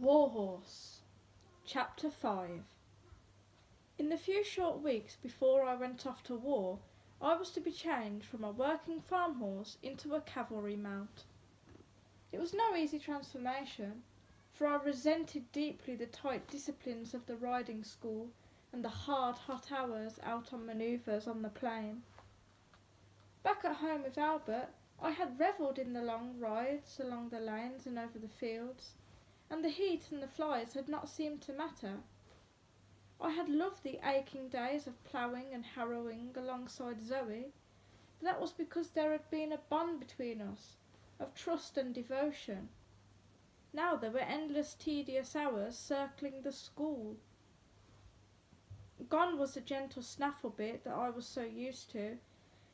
Warhorse, Chapter 5. In the few short weeks before I went off to war, I was to be changed from a working farm horse into a cavalry mount. It was no easy transformation, for I resented deeply the tight disciplines of the riding school and the hard, hot hours out on manoeuvres on the plain. Back at home with Albert, I had revelled in the long rides along the lanes and over the fields, and the heat and the flies had not seemed to matter. I had loved the aching days of ploughing and harrowing alongside Zoe, but that was because there had been a bond between us, of trust and devotion. Now there were endless tedious hours circling the school. Gone was the gentle snaffle bit that I was so used to,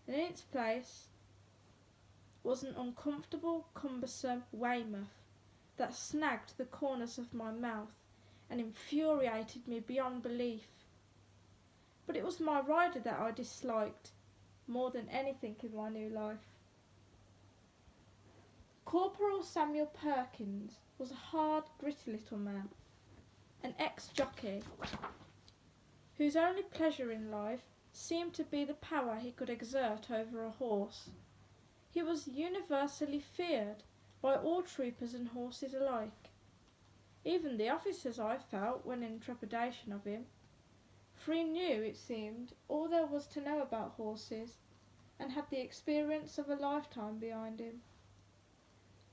and in its place was an uncomfortable, cumbersome Weymouth that snagged the corners of my mouth and infuriated me beyond belief. But it was my rider that I disliked more than anything in my new life. Corporal Samuel Perkins was a hard, gritty little man, an ex-jockey, whose only pleasure in life seemed to be the power he could exert over a horse. He was universally feared by all troopers and horses alike. Even the officers, I felt, went in trepidation of him, for he knew, it seemed, all there was to know about horses, and had the experience of a lifetime behind him.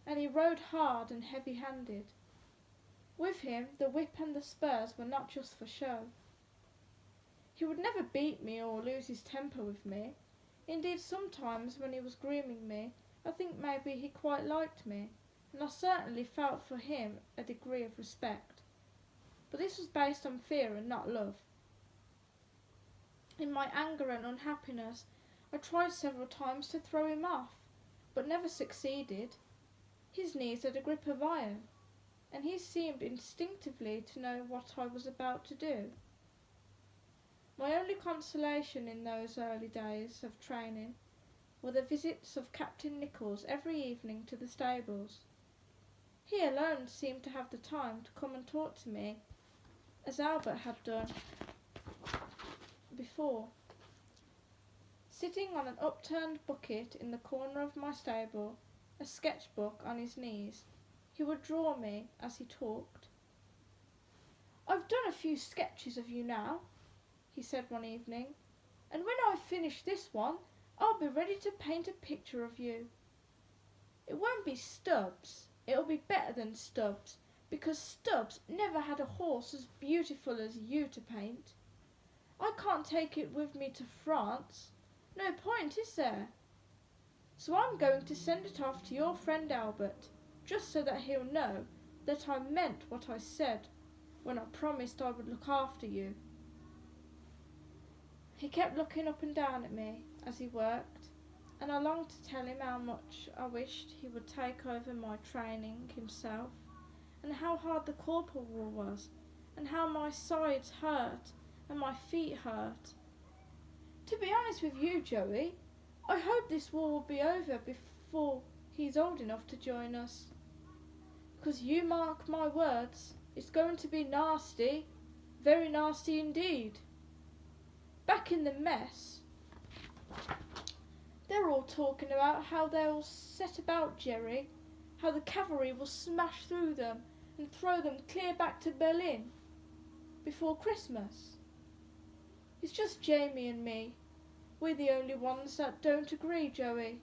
And he rode hard and heavy-handed. With him, the whip and the spurs were not just for show. He would never beat me or lose his temper with me. Indeed, sometimes when he was grooming me, I think maybe he quite liked me, and I certainly felt for him a degree of respect. But this was based on fear and not love. In my anger and unhappiness, I tried several times to throw him off, but never succeeded. His knees had a grip of iron, and he seemed instinctively to know what I was about to do. My only consolation in those early days of training were the visits of Captain Nichols every evening to the stables. He alone seemed to have the time to come and talk to me, as Albert had done before. Sitting on an upturned bucket in the corner of my stable, a sketchbook on his knees, he would draw me as he talked. "I've done a few sketches of you now," he said one evening, "and when I've finished this one, I'll be ready to paint a picture of you. It won't be Stubbs, it'll be better than Stubbs, because Stubbs never had a horse as beautiful as you to paint. I can't take it with me to France, no point, is there? So I'm going to send it off to your friend Albert, just so that he'll know that I meant what I said when I promised I would look after you." He kept looking up and down at me as he worked, and I longed to tell him how much I wished he would take over my training himself, and how hard the corporal was, and how my sides hurt and my feet hurt. To be honest with you, Joey, I hope this war will be over before he's old enough to join us, because you mark my words, it's going to be nasty, very nasty indeed. Back in the mess, they're all talking about how they'll set about Jerry, how the cavalry will smash through them and throw them clear back to Berlin before Christmas. It's just Jamie and me. We're the only ones that don't agree, Joey.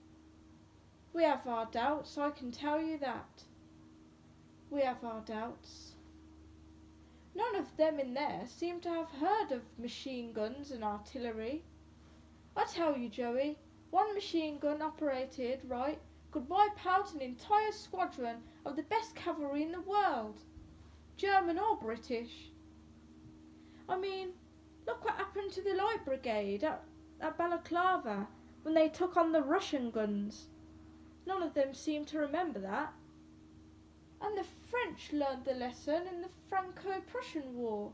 We have our doubts, I can tell you that. We have our doubts. None of them in there seem to have heard of machine guns and artillery. I tell you, Joey, one machine gun operated right could wipe out an entire squadron of the best cavalry in the world, German or British. I mean, look what happened to the Light Brigade at Balaclava when they took on the Russian guns. None of them seem to remember that. And the French learned the lesson in the Franco-Prussian War.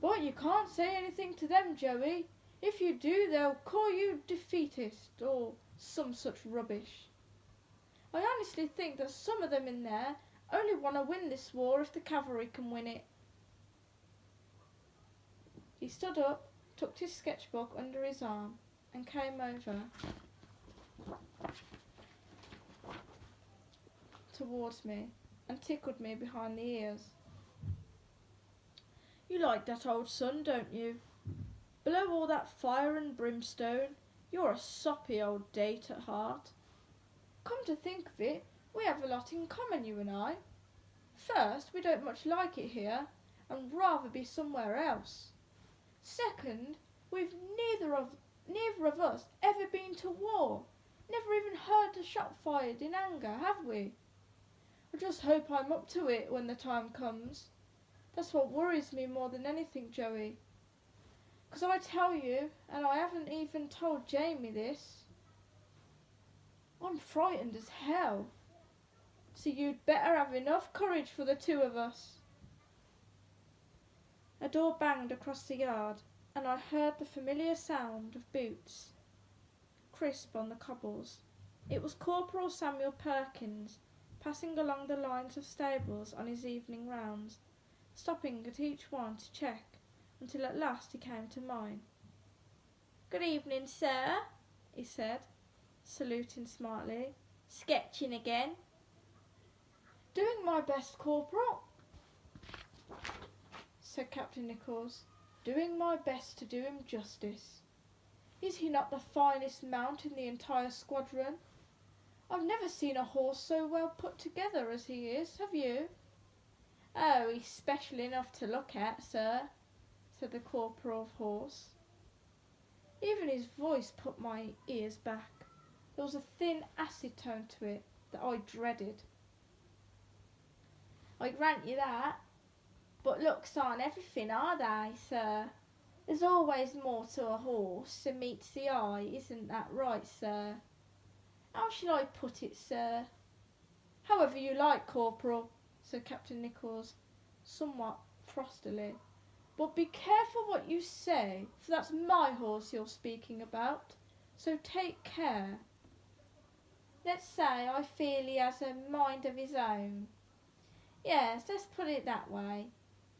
But you can't say anything to them, Joey. If you do, they'll call you defeatist or some such rubbish. I honestly think that some of them in there Only want to win this war if the cavalry can win it. He stood up, tucked his sketchbook under his arm, and came over towards me and tickled me behind the ears. You like that, old son, don't you? Below all that fire and brimstone, you're a soppy old date at heart. Come to think of it, we have a lot in common, you and I. First, we don't much like it here, and rather be somewhere else. Second, we've neither of us ever been to war, never even heard a shot fired in anger, have we? I just hope I'm up to it when the time comes. That's what worries me more than anything, Joey. 'Cause I tell you, and I haven't even told Jamie this, I'm frightened as hell. So you'd better have enough courage for the two of us. A door banged across the yard, and I heard the familiar sound of boots, crisp on the cobbles. It was Corporal Samuel Perkins, passing along the lines of stables on his evening rounds, stopping at each one to check, until at last he came to mine. "Good evening, sir," he said, saluting smartly. "Sketching again?" "Doing my best, Corporal," said Captain Nichols, "doing my best to do him justice. Is he not the finest mount in the entire squadron? I've never seen a horse so well put together as he is, have you?" "Oh, he's special enough to look at, sir," said the corporal of horse. Even his voice put my ears back. There was a thin acid tone to it that I dreaded. "I grant you that. But looks aren't everything, are they, sir? There's always more to a horse than meets the eye, isn't that right, sir? How shall I put it, sir?" "However you like, Corporal," said Captain Nichols, somewhat frostily. "But be careful what you say, for that's my horse you're speaking about, so take care. Let's say I feel he has a mind of his own. Yes, let's put it that way.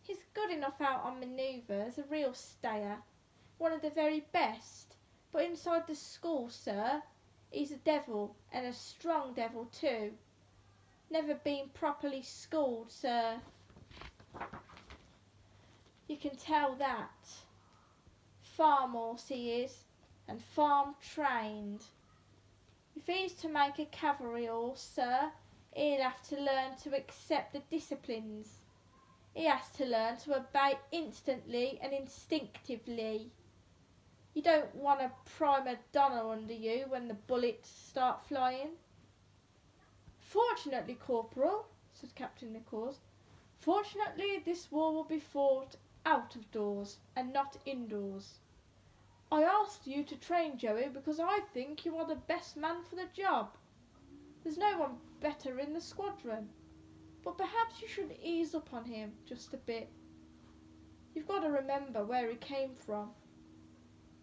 He's good enough out on manoeuvres, a real stayer, one of the very best, but inside the school, sir, he's a devil, and a strong devil too. Never been properly schooled, sir. You can tell that. Farm horse he is, and farm trained. If he's to make a cavalry horse, sir, he'll have to learn to accept the disciplines. He has to learn to obey instantly and instinctively. You don't want a prima donna under you when the bullets start flying." "Fortunately, Corporal," said Captain Nichols, "fortunately this war will be fought out of doors and not indoors. I asked you to train Joey because I think you are the best man for the job. There's no one better in the squadron. But perhaps you should ease up on him just a bit. You've got to remember where he came from.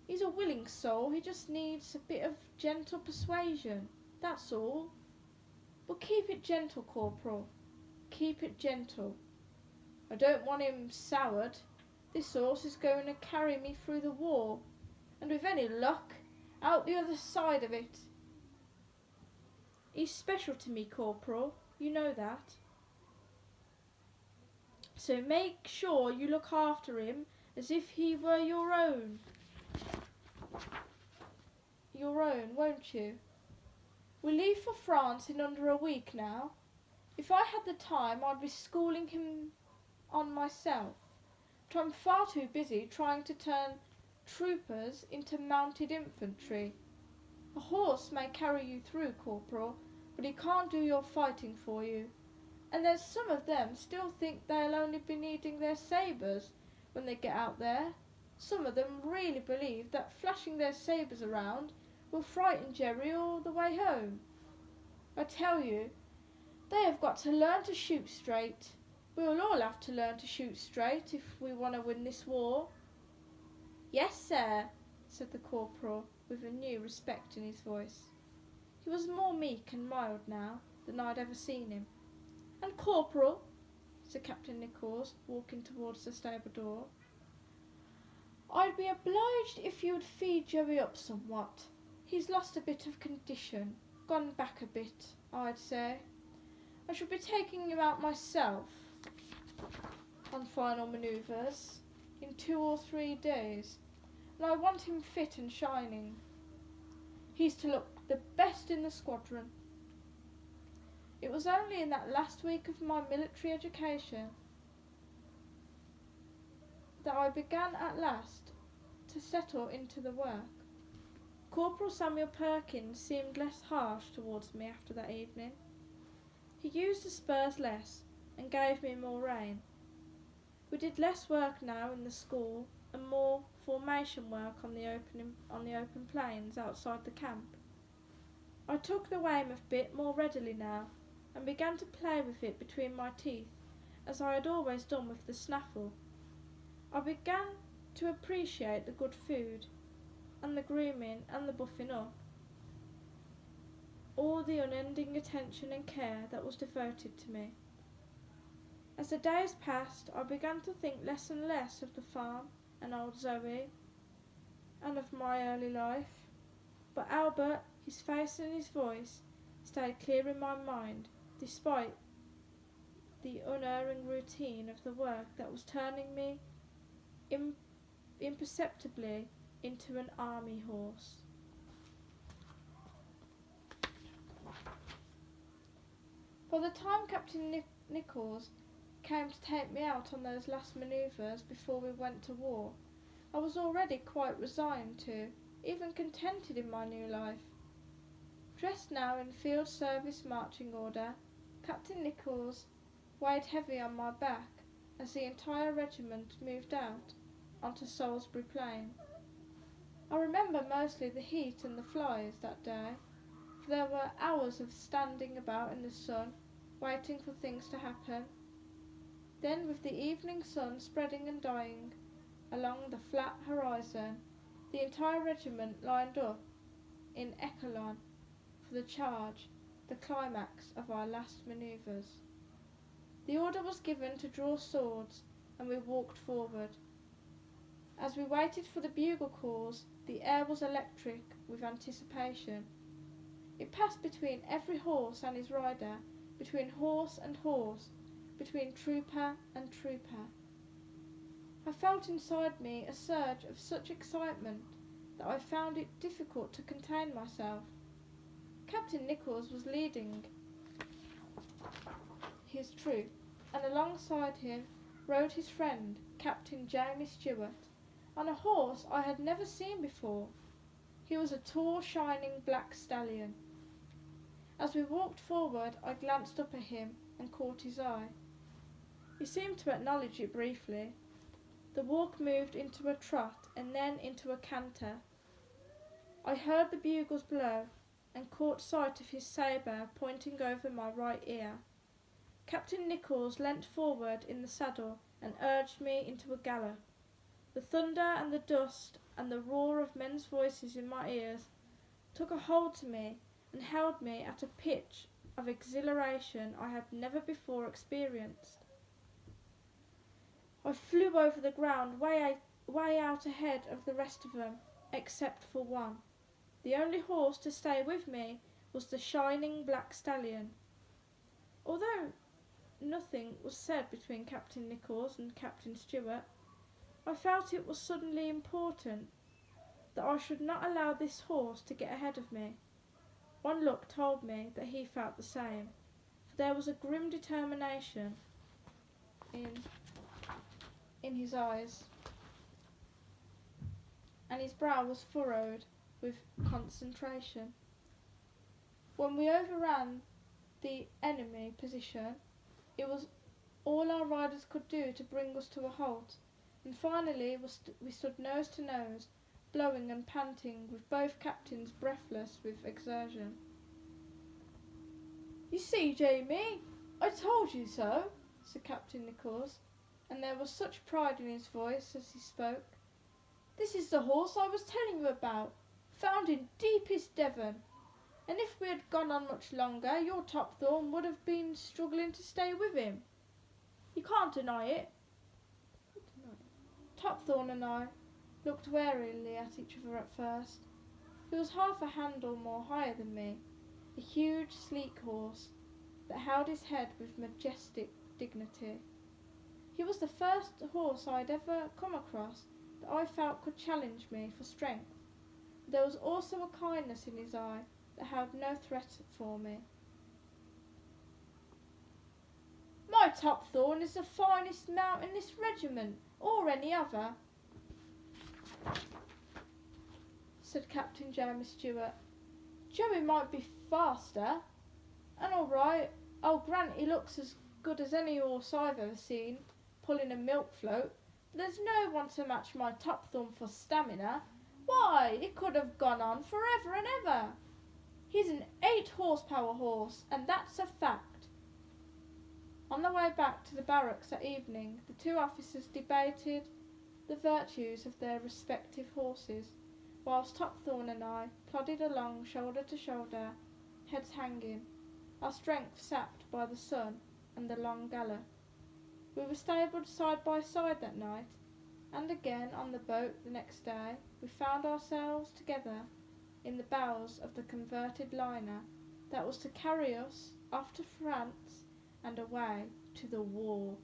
He's a willing soul, he just needs a bit of gentle persuasion, that's all. But keep it gentle, Corporal, keep it gentle. I don't want him soured. This horse is going to carry me through the war, and with any luck, out the other side of it. He's special to me, Corporal, you know that. So make sure you look after him as if he were your own. Your own, won't you? We leave for France in under a week now. If I had the time, I'd be schooling him on myself, but I'm far too busy trying to turn troopers into mounted infantry. A horse may carry you through, Corporal, but he can't do your fighting for you. And there's some of them still think they'll only be needing their sabres when they get out there. Some of them really believe that flashing their sabres around will frighten Jerry all the way home. I tell you, they have got to learn to shoot straight. We'll all have to learn to shoot straight if we want to win this war." "Yes, sir," said the corporal with a new respect in his voice. He was more meek and mild now than I'd ever seen him. And Corporal, said Captain Nichols, walking towards the stable door, I'd be obliged if you would feed Jerry up somewhat. He's lost a bit of condition, gone back a bit, I'd say. I shall be taking him out myself on final manoeuvres in 2 or 3 days, and I want him fit and shining. He's to look the best in the squadron. It was only in that last week of my military education that I began at last to settle into the work. Corporal Samuel Perkins seemed less harsh towards me after that evening. He used the spurs less and gave me more rein. We did less work now in the school and more formation work on the open plains outside the camp. I took the Weymouth bit more readily now and began to play with it between my teeth, as I had always done with the snaffle. I began to appreciate the good food, and the grooming and the buffing up, all the unending attention and care that was devoted to me. As the days passed, I began to think less and less of the farm and old Zoe, and of my early life, but Albert, his face and his voice, stayed clear in my mind, despite the unerring routine of the work that was turning me imperceptibly into an army horse. By the time Captain Nichols came to take me out on those last manoeuvres before we went to war, I was already quite resigned to, even contented in my new life. Dressed now in field service marching order, Captain Nichols weighed heavy on my back as the entire regiment moved out onto Salisbury Plain. I remember mostly the heat and the flies that day, for there were hours of standing about in the sun, waiting for things to happen. Then, with the evening sun spreading and dying along the flat horizon, the entire regiment lined up in echelon for the charge, the climax of our last manoeuvres. The order was given to draw swords, and we walked forward. As we waited for the bugle calls, the air was electric with anticipation. It passed between every horse and his rider, between horse and horse, between trooper and trooper. I felt inside me a surge of such excitement that I found it difficult to contain myself. Captain Nichols was leading his troop, and alongside him rode his friend, Captain Jamie Stewart, on a horse I had never seen before. He was a tall, shining black stallion. As we walked forward, I glanced up at him and caught his eye. He seemed to acknowledge it briefly. The walk moved into a trot and then into a canter. I heard the bugles blow and caught sight of his sabre pointing over my right ear. Captain Nichols leant forward in the saddle and urged me into a gallop. The thunder and the dust and the roar of men's voices in my ears took a hold to me and held me at a pitch of exhilaration I had never before experienced. I flew over the ground way out ahead of the rest of them, except for one. The only horse to stay with me was the shining black stallion. Although nothing was said between Captain Nichols and Captain Stewart, I felt it was suddenly important that I should not allow this horse to get ahead of me. One look told me that he felt the same, for there was a grim determination in his eyes, and his brow was furrowed with concentration. When we overran the enemy position, it was all our riders could do to bring us to a halt, and finally we stood nose to nose, blowing and panting, with both captains breathless with exertion. "You see, Jamie, I told you so," said Captain Nichols, and there was such pride in his voice as he spoke. "This is the horse I was telling you about, found in deepest Devon. And if we had gone on much longer, your Topthorn would have been struggling to stay with him. You can't deny it. Topthorn and I looked warily at each other at first. He was half a handle more higher than me, a huge, sleek horse that held his head with majestic dignity. He was the first horse I had ever come across that I felt could challenge me for strength. There was also a kindness in his eye that held no threat for me. My Topthorn is the finest mount in this regiment, or any other, said Captain Jamie Stewart. Joey might be faster, and all right, I'll grant he looks as good as any horse I've ever seen, pulling a milk float, but there's no one to match my Topthorn for stamina. Why, it could have gone on forever and ever. He's an 8-horsepower horse, and that's a fact. On the way back to the barracks that evening, the two officers debated the virtues of their respective horses, whilst Topthorn and I plodded along shoulder to shoulder, heads hanging, our strength sapped by the sun and the long gallop. We were stabled side by side that night, and again on the boat the next day we found ourselves together in the bows of the converted liner that was to carry us off to France and away to the war.